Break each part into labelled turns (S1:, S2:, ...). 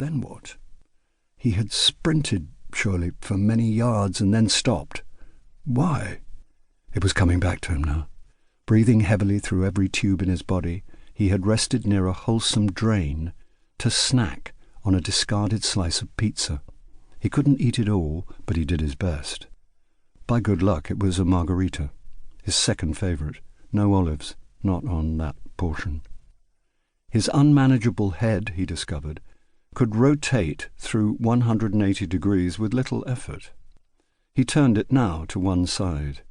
S1: Then what? He had sprinted, surely, for many yards and then stopped. Why? It was coming back to him now. Breathing heavily through every tube in his body, he had rested near a wholesome drain to snack on a discarded slice of pizza. He couldn't eat it all, but he did his best. By good luck, it was a margarita, his second favourite. No olives, not on that portion. His unmanageable head, he discovered, could rotate through 180 degrees with little effort. He turned it now to one side.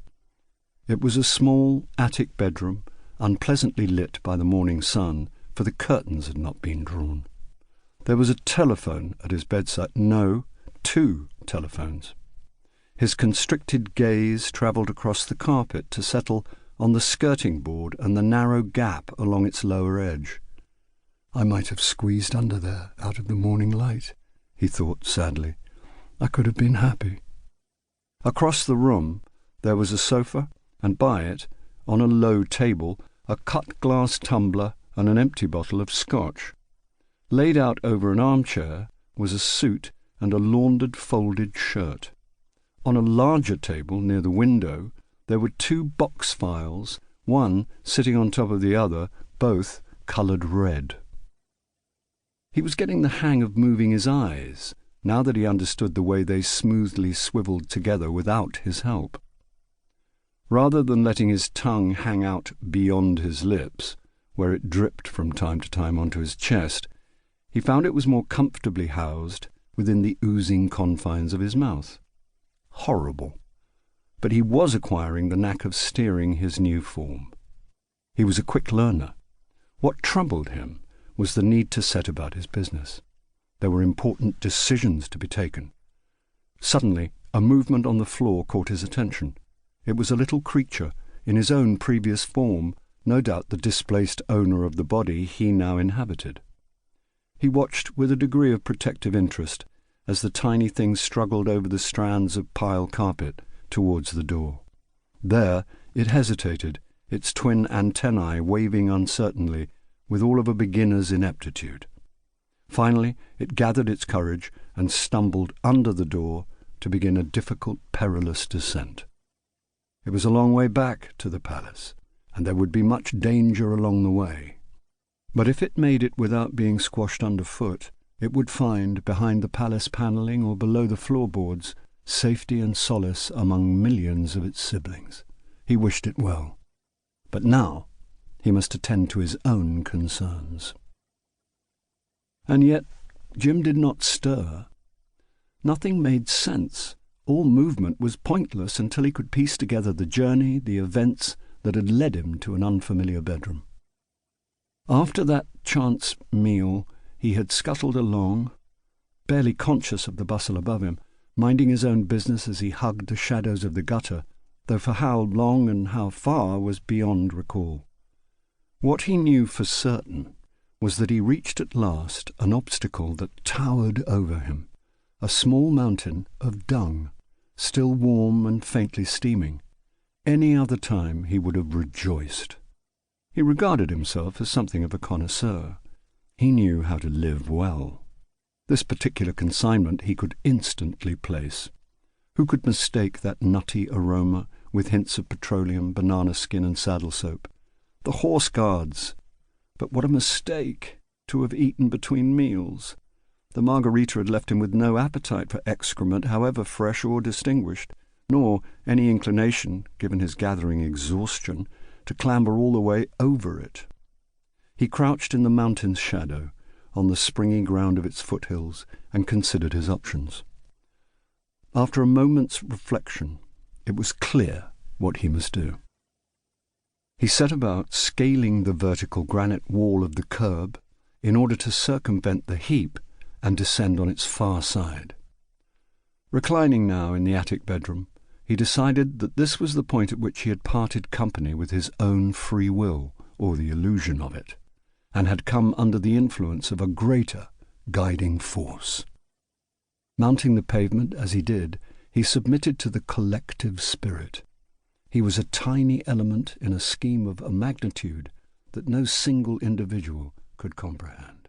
S1: It was a small attic bedroom, unpleasantly lit by the morning sun, for the curtains had not been drawn. There was a telephone at his bedside. No, 2 telephones. His constricted gaze travelled across the carpet to settle on the skirting board and the narrow gap along its lower edge. I might have squeezed under there out of the morning light, he thought sadly. I could have been happy. Across the room there was a sofa, and by it, on a low table, a cut-glass tumbler and an empty bottle of scotch. Laid out over an armchair was a suit and a laundered folded shirt. On a larger table near the window there were 2 box files, one sitting on top of the other, both coloured red. He was getting the hang of moving his eyes, now that he understood the way they smoothly swivelled together without his help. Rather than letting his tongue hang out beyond his lips, where it dripped from time to time onto his chest, he found it was more comfortably housed within the oozing confines of his mouth. Horrible. But he was acquiring the knack of steering his new form. He was a quick learner. What troubled him was the need to set about his business. There were important decisions to be taken. Suddenly, a movement on the floor caught his attention. It was a little creature, in his own previous form, no doubt the displaced owner of the body he now inhabited. He watched with a degree of protective interest as the tiny thing struggled over the strands of pile carpet towards the door. There it hesitated, its twin antennae waving uncertainly with all of a beginner's ineptitude. Finally it gathered its courage and stumbled under the door to begin a difficult, perilous descent. It was a long way back to the palace, and there would be much danger along the way. But if it made it without being squashed underfoot, it would find, behind the palace panelling or below the floorboards, safety and solace among millions of its siblings. He wished it well. But now he must attend to his own concerns. And yet Jim did not stir. Nothing made sense. All movement was pointless until he could piece together the journey, the events that had led him to an unfamiliar bedroom. After that chance meal, he had scuttled along, barely conscious of the bustle above him, minding his own business as he hugged the shadows of the gutter, though for how long and how far was beyond recall. What he knew for certain was that he reached at last an obstacle that towered over him, a small mountain of dung, still warm and faintly steaming. Any other time he would have rejoiced. He regarded himself as something of a connoisseur. He knew how to live well. This particular consignment he could instantly place. Who could mistake that nutty aroma with hints of petroleum, banana skin and saddle soap? The horse guards. But what a mistake to have eaten between meals. The margarita had left him with no appetite for excrement, however fresh or distinguished, nor any inclination, given his gathering exhaustion, to clamber all the way over it. He crouched in the mountain's shadow, on the springy ground of its foothills, and considered his options. After a moment's reflection, it was clear what he must do. He set about scaling the vertical granite wall of the curb in order to circumvent the heap and descend on its far side. Reclining now in the attic bedroom, he decided that this was the point at which he had parted company with his own free will, or the illusion of it, and had come under the influence of a greater guiding force. Mounting the pavement as he did, he submitted to the collective spirit. He was a tiny element in a scheme of a magnitude that no single individual could comprehend.